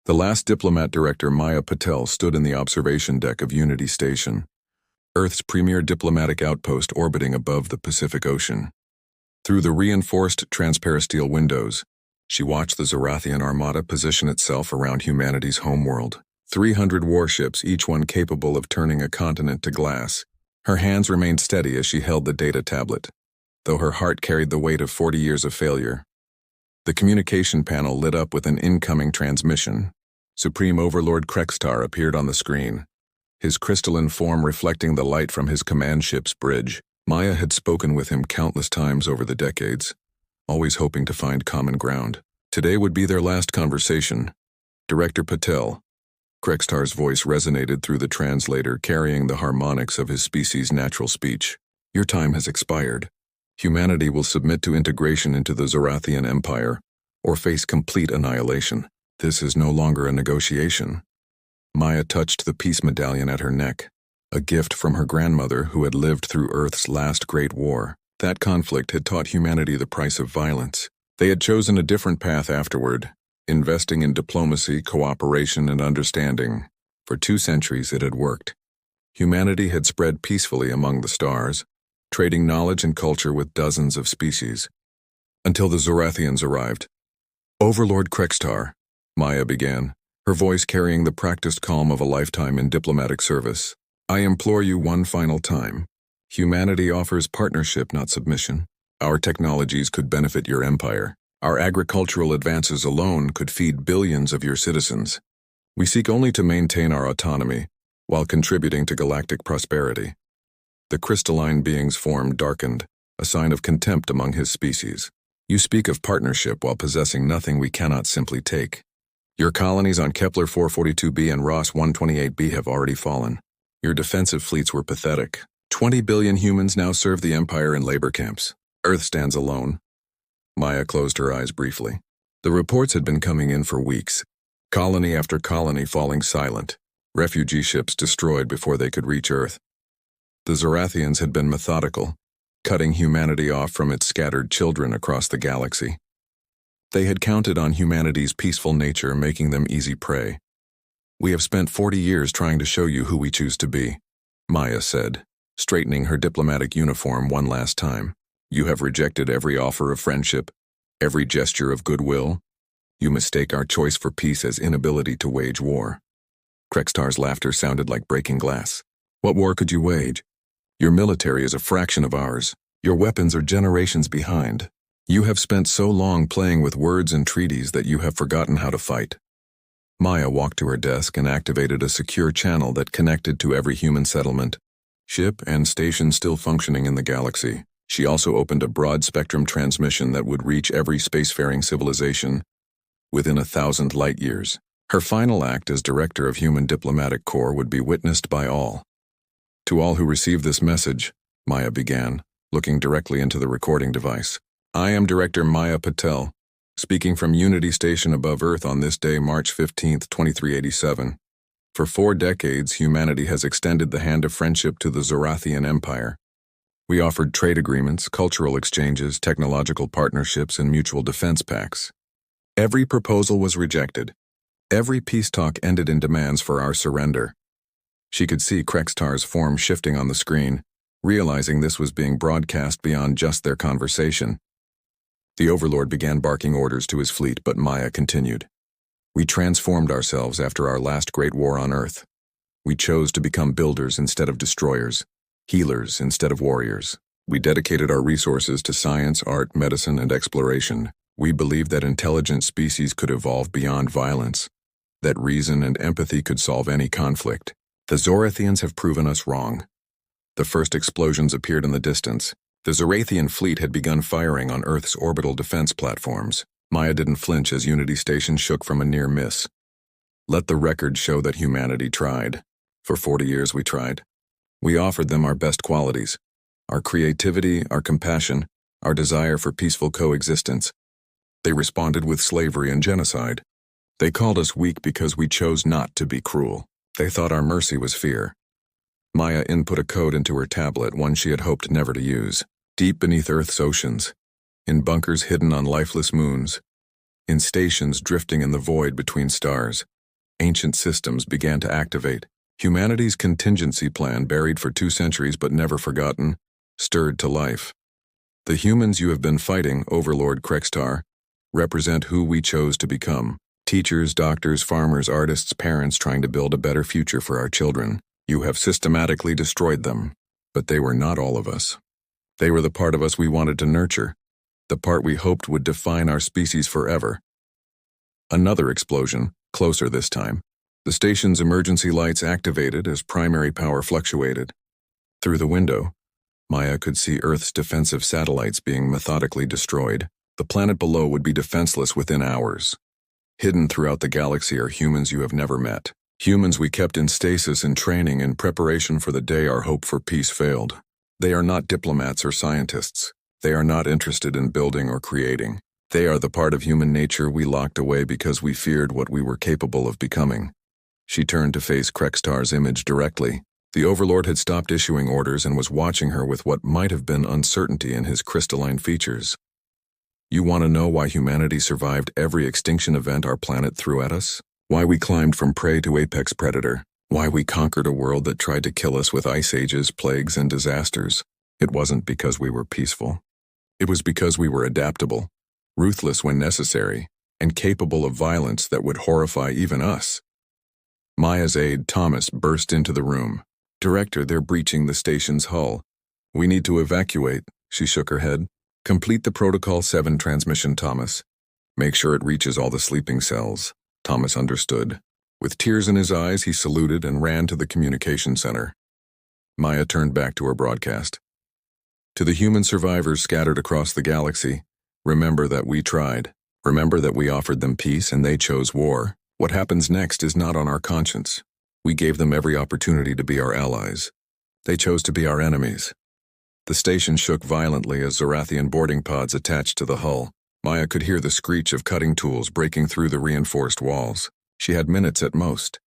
The last diplomat director, Maya Patel, stood in the observation deck of Unity Station, Earth's premier diplomatic outpost orbiting above the Pacific Ocean. Through the reinforced transparasteel windows, she watched the Zorathian armada position itself around humanity's homeworld. 300 warships, each one capable of turning a continent to glass. Her hands remained steady as she held the data tablet, though her heart carried the weight of 40 years of failure. The communication panel lit up with an incoming transmission. Supreme Overlord Krextar appeared on the screen, his crystalline form reflecting the light from his command ship's bridge. Maya had spoken with him countless times over the decades, always hoping to find common ground. Today would be their last conversation. Director Patel. Krextar's voice resonated through the translator, carrying the harmonics of his species' natural speech. Your time has expired. Humanity will submit to integration into the Zorathian Empire, or face complete annihilation. This is no longer a negotiation. Maya touched the peace medallion at her neck, a gift from her grandmother who had lived through Earth's last great war. That conflict had taught humanity the price of violence. They had chosen a different path afterward, investing in diplomacy, cooperation, and understanding. For 2 centuries it had worked. Humanity had spread peacefully among the stars, trading knowledge and culture with dozens of species. Until the Zorathians arrived. Overlord Krextar, Maya began, her voice carrying the practiced calm of a lifetime in diplomatic service. I implore you one final time. Humanity offers partnership, not submission. Our technologies could benefit your empire. Our agricultural advances alone could feed billions of your citizens. We seek only to maintain our autonomy, while contributing to galactic prosperity. The crystalline being's form darkened, a sign of contempt among his species. You speak of partnership while possessing nothing we cannot simply take. Your colonies on Kepler 442b and Ross 128b have already fallen. Your defensive fleets were pathetic. 20 billion humans now serve the Empire in labor camps. Earth stands alone. Maya closed her eyes briefly. The reports had been coming in for weeks. Colony after colony falling silent. Refugee ships destroyed before they could reach Earth. The Zorathians had been methodical, cutting humanity off from its scattered children across the galaxy. They had counted on humanity's peaceful nature, making them easy prey. We have spent 40 years trying to show you who we choose to be, Maya said, straightening her diplomatic uniform one last time. You have rejected every offer of friendship, every gesture of goodwill. You mistake our choice for peace as inability to wage war. Krextar's laughter sounded like breaking glass. What war could you wage? Your military is a fraction of ours. Your weapons are generations behind. You have spent so long playing with words and treaties that you have forgotten how to fight. Maya walked to her desk and activated a secure channel that connected to every human settlement, ship, and station still functioning in the galaxy. She also opened a broad-spectrum transmission that would reach every spacefaring civilization within 1,000 light-years. Her final act as Director of Human Diplomatic Corps would be witnessed by all. To all who receive this message, Maya began, looking directly into the recording device. I am Director Maya Patel, speaking from Unity Station above Earth on this day, March 15, 2387. For 4 decades, humanity has extended the hand of friendship to the Zorathian Empire. We offered trade agreements, cultural exchanges, technological partnerships, and mutual defense pacts. Every proposal was rejected. Every peace talk ended in demands for our surrender. She could see Krextar's form shifting on the screen, realizing this was being broadcast beyond just their conversation. The Overlord began barking orders to his fleet, but Maya continued. We transformed ourselves after our last great war on Earth. We chose to become builders instead of destroyers, healers instead of warriors. We dedicated our resources to science, art, medicine, and exploration. We believed that intelligent species could evolve beyond violence, that reason and empathy could solve any conflict. The Zorathians have proven us wrong. The first explosions appeared in the distance. The Zorathian fleet had begun firing on Earth's orbital defense platforms. Maya didn't flinch as Unity Station shook from a near miss. Let the record show that humanity tried. For 40 years we tried. We offered them our best qualities, our creativity, our compassion, our desire for peaceful coexistence. They responded with slavery and genocide. They called us weak because we chose not to be cruel. They thought our mercy was fear. Maya input a code into her tablet, one she had hoped never to use. Deep beneath Earth's oceans, in bunkers hidden on lifeless moons, In stations drifting in the void between stars, ancient systems began to activate. Humanity's contingency plan, buried for 2 centuries but never forgotten, stirred to life. The humans you have been fighting, Overlord Krextar, represent who we chose to become. Teachers, doctors, farmers, artists, parents trying to build a better future for our children. You have systematically destroyed them. But they were not all of us. They were the part of us we wanted to nurture, the part we hoped would define our species forever. Another explosion, closer this time. The station's emergency lights activated as primary power fluctuated. Through the window, Maya could see Earth's defensive satellites being methodically destroyed. The planet below would be defenseless within hours. Hidden throughout the galaxy are humans you have never met. Humans we kept in stasis and training in preparation for the day our hope for peace failed. They are not diplomats or scientists. They are not interested in building or creating. They are the part of human nature we locked away because we feared what we were capable of becoming. She turned to face Krextar's image directly. The Overlord had stopped issuing orders and was watching her with what might have been uncertainty in his crystalline features. You want to know why humanity survived every extinction event our planet threw at us? Why we climbed from prey to apex predator? Why we conquered a world that tried to kill us with ice ages, plagues, and disasters? It wasn't because we were peaceful. It was because we were adaptable, ruthless when necessary, and capable of violence that would horrify even us. Maya's aide, Thomas, burst into the room. Director, they're breaching the station's hull. We need to evacuate, she shook her head. Complete the Protocol 7 transmission, Thomas. Make sure it reaches all the sleeping cells. Thomas understood. With tears in his eyes, he saluted and ran to the communication center. Maya turned back to her broadcast. To the human survivors scattered across the galaxy, remember that we tried. Remember that we offered them peace and they chose war. What happens next is not on our conscience. We gave them every opportunity to be our allies. They chose to be our enemies. The station shook violently as Zorathian boarding pods attached to the hull. Maya could hear the screech of cutting tools breaking through the reinforced walls. She had minutes at most.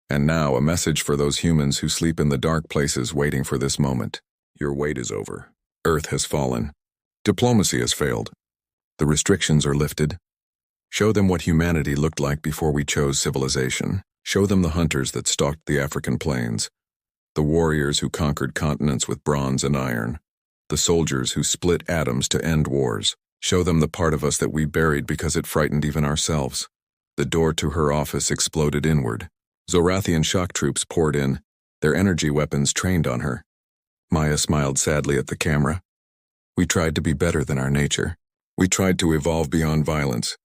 And now a message for those humans who sleep in the dark places waiting for this moment. Your wait is over. Earth has fallen. Diplomacy has failed. The restrictions are lifted. Show them what humanity looked like before we chose civilization. Show them the hunters that stalked the African plains, the warriors who conquered continents with bronze and iron, the soldiers who split atoms to end wars. Show them the part of us that we buried because it frightened even ourselves. The door to her office exploded inward. Zorathian shock troops poured in, their energy weapons trained on her. Maya smiled sadly at the camera. We tried to be better than our nature. We tried to evolve beyond violence.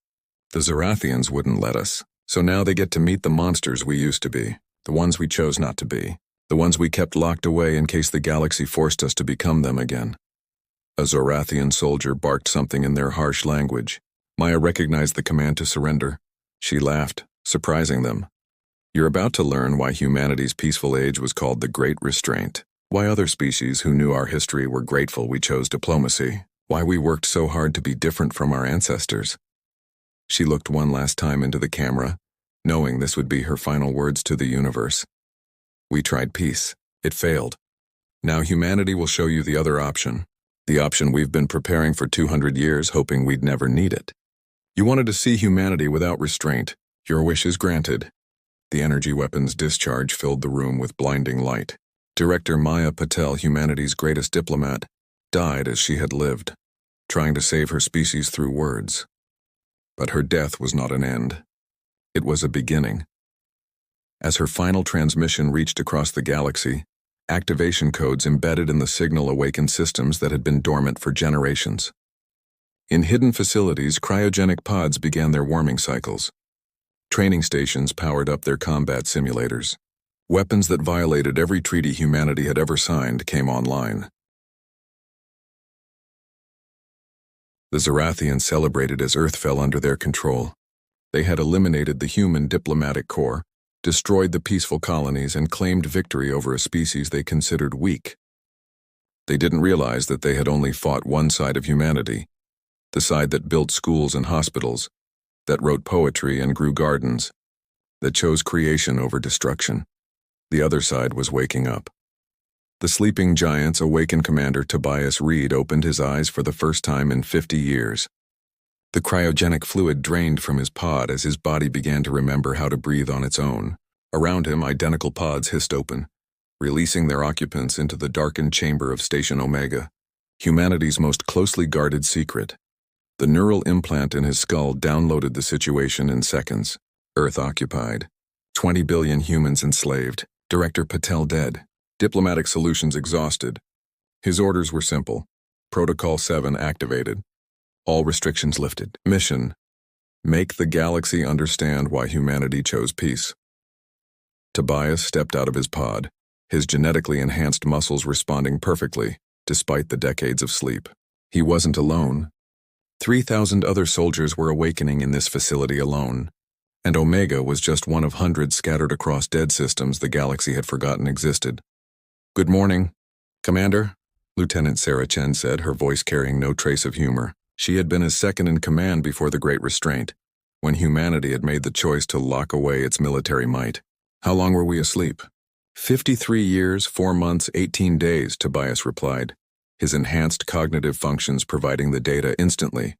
The Zorathians wouldn't let us, so now they get to meet the monsters we used to be, the ones we chose not to be, the ones we kept locked away in case the galaxy forced us to become them again. A Zorathian soldier barked something in their harsh language. Maya recognized the command to surrender. She laughed, surprising them. You're about to learn why humanity's peaceful age was called the Great Restraint, why other species who knew our history were grateful we chose diplomacy, why we worked so hard to be different from our ancestors. She looked one last time into the camera, knowing this would be her final words to the universe. We tried peace. It failed. Now humanity will show you the other option. The option we've been preparing for 200 years, hoping we'd never need it. You wanted to see humanity without restraint. Your wish is granted. The energy weapon's discharge filled the room with blinding light. Director Maya Patel, humanity's greatest diplomat, died as she had lived, trying to save her species through words. But her death was not an end. It was a beginning. As her final transmission reached across the galaxy, activation codes embedded in the signal awakened systems that had been dormant for generations. In hidden facilities, cryogenic pods began their warming cycles. Training stations powered up their combat simulators. Weapons that violated every treaty humanity had ever signed came online. The Zorathians celebrated as Earth fell under their control. They had eliminated the human diplomatic corps, destroyed the peaceful colonies, and claimed victory over a species they considered weak. They didn't realize that they had only fought one side of humanity, the side that built schools and hospitals, that wrote poetry and grew gardens, that chose creation over destruction. The other side was waking up. The sleeping giant's awakened commander Tobias Reed opened his eyes for the first time in 50 years. The cryogenic fluid drained from his pod as his body began to remember how to breathe on its own. Around him, identical pods hissed open, releasing their occupants into the darkened chamber of Station Omega, humanity's most closely guarded secret. The neural implant in his skull downloaded the situation in seconds. Earth occupied. 20 billion humans enslaved. Director Patel dead. Diplomatic solutions exhausted. His orders were simple. Protocol 7 activated. All restrictions lifted. Mission: make the galaxy understand why humanity chose peace. Tobias stepped out of his pod, his genetically enhanced muscles responding perfectly, despite the decades of sleep. He wasn't alone. 3,000 other soldiers were awakening in this facility alone, and Omega was just one of hundreds scattered across dead systems the galaxy had forgotten existed. "Good morning, Commander," Lieutenant Sarah Chen said, her voice carrying no trace of humor. She had been his second in command before the Great Restraint, when humanity had made the choice to lock away its military might. "How long were we asleep?" 53 years, 4 months, 18 days, Tobias replied, his enhanced cognitive functions providing the data instantly.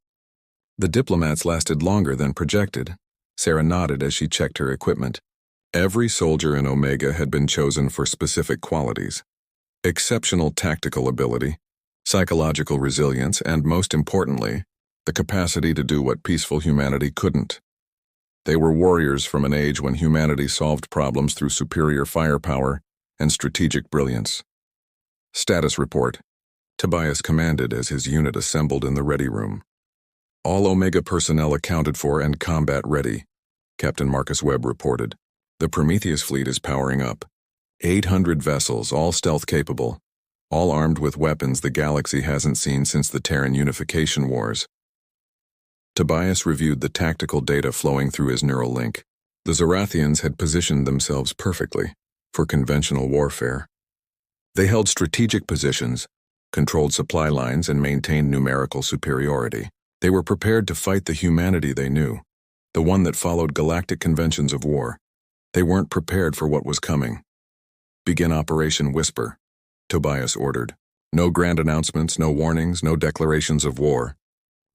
The diplomats lasted longer than projected. Sarah nodded as she checked her equipment. Every soldier in Omega had been chosen for specific qualities: exceptional tactical ability, psychological resilience, and most importantly, the capacity to do what peaceful humanity couldn't. They were warriors from an age when humanity solved problems through superior firepower and strategic brilliance. "Status report," Tobias commanded as his unit assembled in the ready room. "All Omega personnel accounted for and combat ready," Captain Marcus Webb reported. "The Prometheus fleet is powering up. 800 vessels, all stealth capable, all armed with weapons the galaxy hasn't seen since the Terran Unification Wars." Tobias reviewed the tactical data flowing through his neural link. The Zorathians had positioned themselves perfectly for conventional warfare. They held strategic positions, controlled supply lines, and maintained numerical superiority. They were prepared to fight the humanity they knew, the one that followed galactic conventions of war. They weren't prepared for what was coming. "Begin Operation Whisper," Tobias ordered. No grand announcements, no warnings, no declarations of war.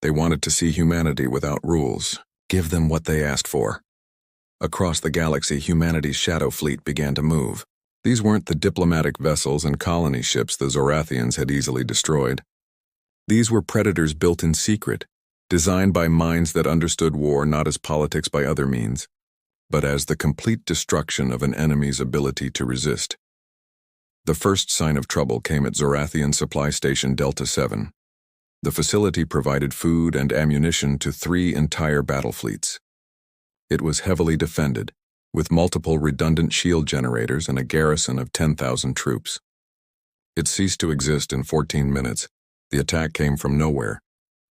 They wanted to see humanity without rules. Give them what they asked for. Across the galaxy, humanity's shadow fleet began to move. These weren't the diplomatic vessels and colony ships the Zorathians had easily destroyed. These were predators built in secret, designed by minds that understood war not as politics by other means, but as the complete destruction of an enemy's ability to resist. The first sign of trouble came at Zorathian Supply Station Delta 7. The facility provided food and ammunition to 3 entire battle fleets. It was heavily defended, with multiple redundant shield generators and a garrison of 10,000 troops. It ceased to exist in 14 minutes. The attack came from nowhere.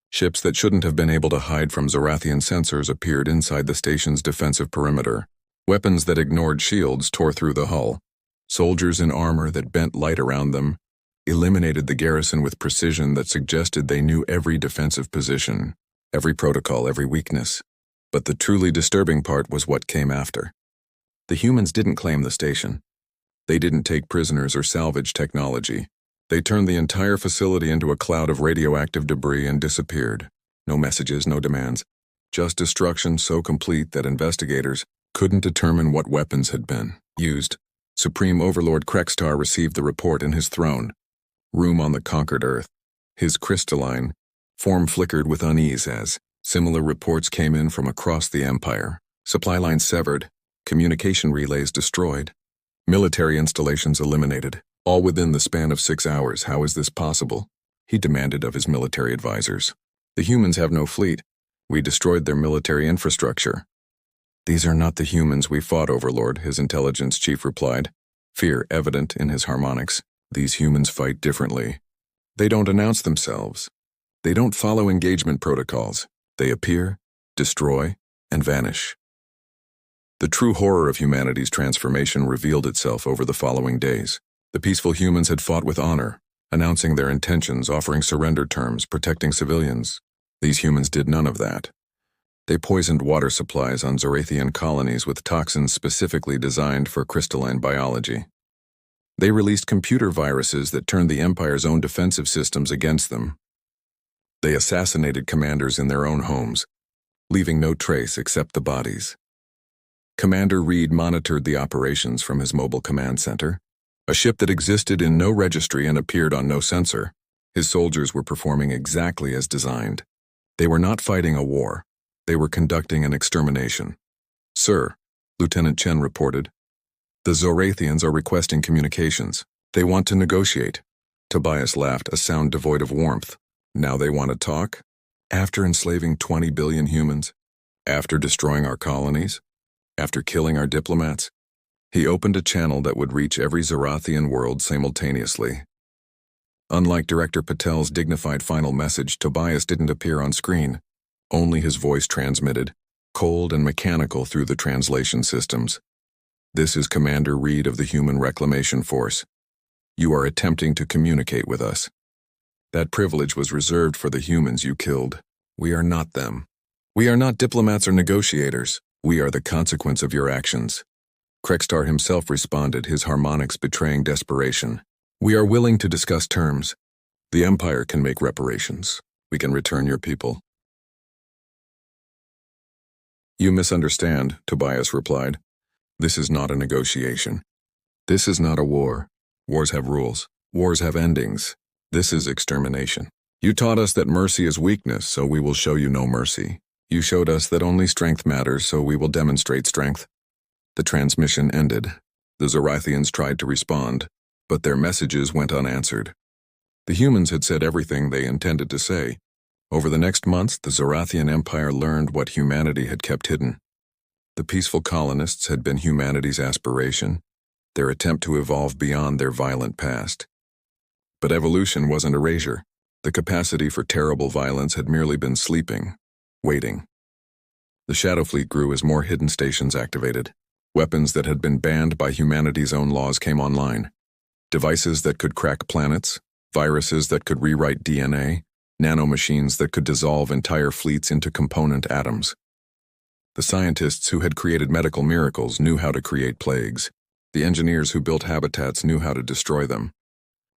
Ships that shouldn't have been able to hide from Zorathian sensors appeared inside the station's defensive perimeter. Weapons that ignored shields tore through the hull. Soldiers in armor that bent light around them eliminated the garrison with precision that suggested they knew every defensive position, every protocol, every weakness. But the truly disturbing part was what came after. The humans didn't claim the station. They didn't take prisoners or salvage technology. They turned the entire facility into a cloud of radioactive debris and disappeared. No messages, no demands. Just destruction so complete that investigators couldn't determine what weapons had been used. Supreme Overlord Krextar received the report in his throne room on the conquered Earth. His crystalline form flickered with unease as similar reports came in from across the Empire. Supply lines severed, communication relays destroyed, military installations eliminated, all within the span of 6 hours. How is this possible? He demanded of his military advisors. The humans have no fleet. We destroyed their military infrastructure. These are not the humans we fought, Overlord, his intelligence chief replied, fear evident in his harmonics. These humans fight differently. They don't announce themselves. They don't follow engagement protocols. They appear, destroy, and vanish. The true horror of humanity's transformation revealed itself over the following days. The peaceful humans had fought with honor, announcing their intentions, offering surrender terms, protecting civilians. These humans did none of that. They poisoned water supplies on Zorathian colonies with toxins specifically designed for crystalline biology. They released computer viruses that turned the Empire's own defensive systems against them. They assassinated commanders in their own homes, leaving no trace except the bodies. Commander Reed monitored the operations from his mobile command center, a ship that existed in no registry and appeared on no sensor. His soldiers were performing exactly as designed. They were not fighting a war. They were conducting an extermination. "Sir," Lieutenant Chen reported, "the Zorathians are requesting communications. They want to negotiate." Tobias laughed, a sound devoid of warmth. "Now they want to talk? After enslaving 20 billion humans? After destroying our colonies? After killing our diplomats?" He opened a channel that would reach every Zorathian world simultaneously. Unlike Director Patel's dignified final message, Tobias didn't appear on screen. Only his voice transmitted, cold and mechanical through the translation systems. "This is Commander Reed of the Human Reclamation Force. You are attempting to communicate with us. That privilege was reserved for the humans you killed. We are not them. We are not diplomats or negotiators. We are the consequence of your actions." Krextar himself responded, his harmonics betraying desperation. "We are willing to discuss terms. The Empire can make reparations. We can return your people." "You misunderstand," Tobias replied. "This is not a negotiation. This is not a war. Wars have rules. Wars have endings. This is extermination. You taught us that mercy is weakness, so we will show you no mercy. You showed us that only strength matters, so we will demonstrate strength." The transmission ended. The Zorathians tried to respond, but their messages went unanswered. The humans had said everything they intended to say. Over the next months, the Zorathian Empire learned what humanity had kept hidden. The peaceful colonists had been humanity's aspiration, their attempt to evolve beyond their violent past. But evolution wasn't erasure. The capacity for terrible violence had merely been sleeping, waiting. The Shadow Fleet grew as more hidden stations activated. Weapons that had been banned by humanity's own laws came online. Devices that could crack planets, viruses that could rewrite DNA, nanomachines that could dissolve entire fleets into component atoms. The scientists who had created medical miracles knew how to create plagues. The engineers who built habitats knew how to destroy them.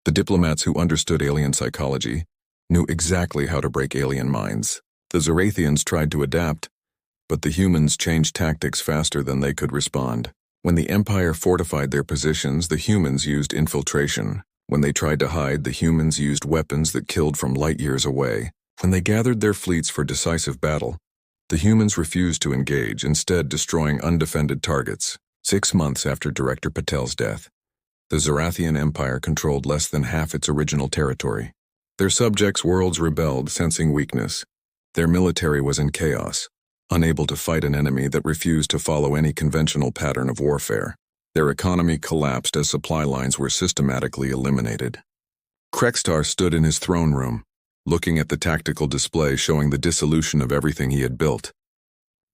The diplomats who understood alien psychology knew exactly how to break alien minds. The Zorathians tried to adapt, but the humans changed tactics faster than they could respond. When the Empire fortified their positions, the humans used infiltration. When they tried to hide, the humans used weapons that killed from light years away. When they gathered their fleets for decisive battle, the humans refused to engage, instead destroying undefended targets. 6 months after Director Patel's death, the Zorathian Empire controlled less than half its original territory. Their subjects' worlds rebelled, sensing weakness. Their military was in chaos, unable to fight an enemy that refused to follow any conventional pattern of warfare. Their economy collapsed as supply lines were systematically eliminated. Krextar stood in his throne room, looking at the tactical display showing the dissolution of everything he had built.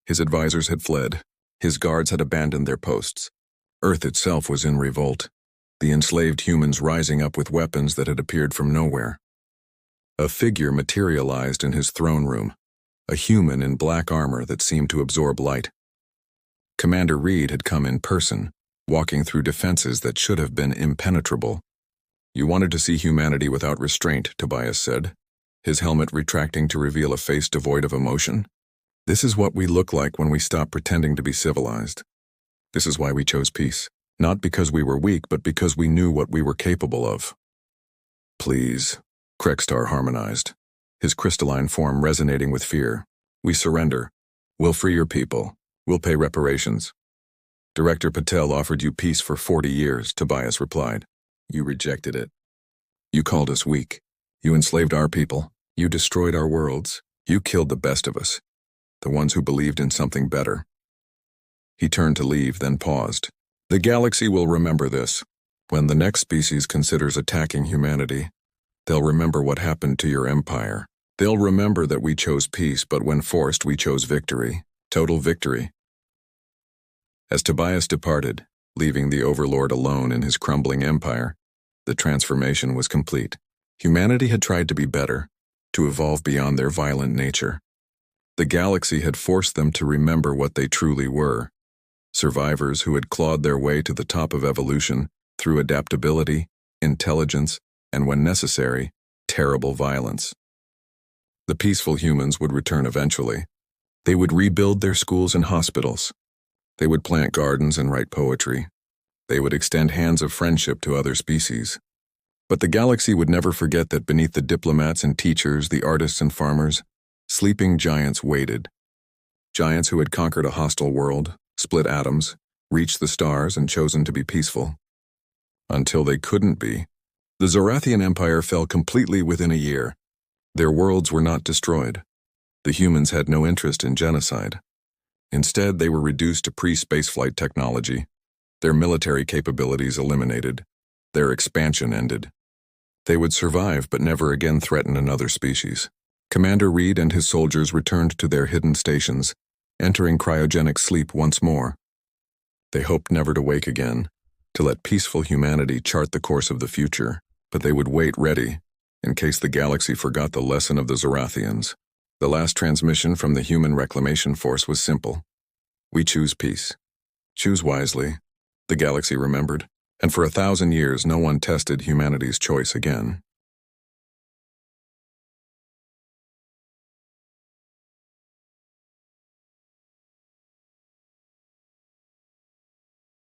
His advisors had fled. His guards had abandoned their posts. Earth itself was in revolt, the enslaved humans rising up with weapons that had appeared from nowhere. A figure materialized in his throne room, a human in black armor that seemed to absorb light. Commander Reed had come in person, walking through defenses that should have been impenetrable. "You wanted to see humanity without restraint," Tobias said, his helmet retracting to reveal a face devoid of emotion. "This is what we look like when we stop pretending to be civilized. This is why we chose peace. Not because we were weak, but because we knew what we were capable of." "Please," Krextar harmonized, his crystalline form resonating with fear. "We surrender. We'll free your people. We'll pay reparations." "Director Patel offered you peace for 40 years, Tobias replied. "You rejected it. You called us weak. You enslaved our people. You destroyed our worlds. You killed the best of us, the ones who believed in something better." He turned to leave, then paused. "The galaxy will remember this. When the next species considers attacking humanity, they'll remember what happened to your empire. They'll remember that we chose peace, but when forced, we chose victory. Total victory." As Tobias departed, leaving the Overlord alone in his crumbling empire, the transformation was complete. Humanity had tried to be better, to evolve beyond their violent nature. The galaxy had forced them to remember what they truly were: survivors who had clawed their way to the top of evolution through adaptability, intelligence, and when necessary, terrible violence. The peaceful humans would return eventually. They would rebuild their schools and hospitals. They would plant gardens and write poetry. They would extend hands of friendship to other species. But the galaxy would never forget that beneath the diplomats and teachers, the artists and farmers, sleeping giants waited. Giants who had conquered a hostile world, split atoms, reached the stars, and chosen to be peaceful. Until they couldn't be. The Zorathian Empire fell completely within a year. Their worlds were not destroyed. The humans had no interest in genocide. Instead, they were reduced to pre-spaceflight technology, their military capabilities eliminated, their expansion ended. They would survive but never again threaten another species. Commander Reed and his soldiers returned to their hidden stations, entering cryogenic sleep once more. They hoped never to wake again, to let peaceful humanity chart the course of the future, but they would wait ready, in case the galaxy forgot the lesson of the Zorathians. The last transmission from the Human Reclamation Force was simple. We choose peace. Choose wisely, the galaxy remembered, and for 1,000 years no one tested humanity's choice again.